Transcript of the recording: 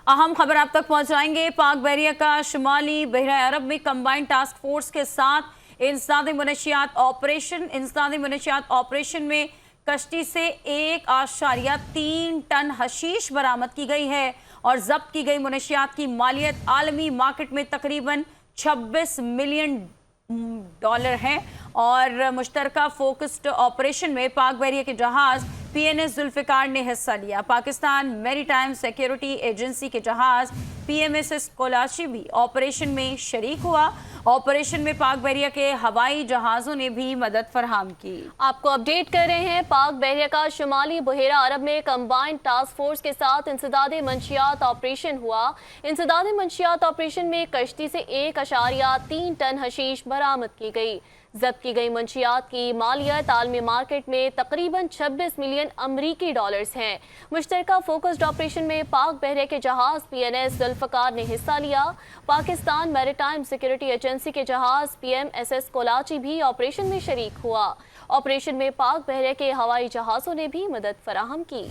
अहम खबर आप तक पहुंचाएंगे। पाक बहरिया का शुमाली बहरा अरब में कंबाइंड टास्क फोर्स के साथ इंसदादी मनशियात ऑपरेशन में कश्ती से 1.3 टन हशीश बरामद की गई है और जब्त की गई मनशियात की मालियत आलमी मार्केट में तकरीबन 26 मिलियन डॉलर है। और मुश्तरका फोकस्ड ऑपरेशन में पाक बहरिया के जहाज PNS जुल्फिकार ने हिस्सा लिया। पाकिस्तान मैरीटाइम सिक्योरिटी एजेंसी के जहाज PMSS कोलाची भी ऑपरेशन में शरीक हुआ। ऑपरेशन में पाक बहरिया के हवाई जहाज़ों ने भी मदद फरहम की। आपको अपडेट कर रहे हैं। पाक बहरिया का शुमाली बहरा अरब में कंबाइंड टास्क फोर्स के साथ इंसदादी मंशियात ऑपरेशन हुआ। इंसदादी मंशियात ऑपरेशन में कश्ती से 1.3 टन हशीश बरामद की गई। जब्त की गई मंशियात की मालियत आलमी मार्केट में तकरीबन 26 मिलियन अमरीकी डॉलर्स हैं। मुश्तरका फोकस्ड ऑपरेशन में पाक बहरे के जहाज PNS जुल्फिकार ने हिस्सा लिया। पाकिस्तान मैरीटाइम सिक्योरिटी एजेंसी के जहाज PMSS कोलाची भी ऑपरेशन में शरीक हुआ। ऑपरेशन में पाक बहरे के हवाई जहाज़ों ने भी मदद फराहम की।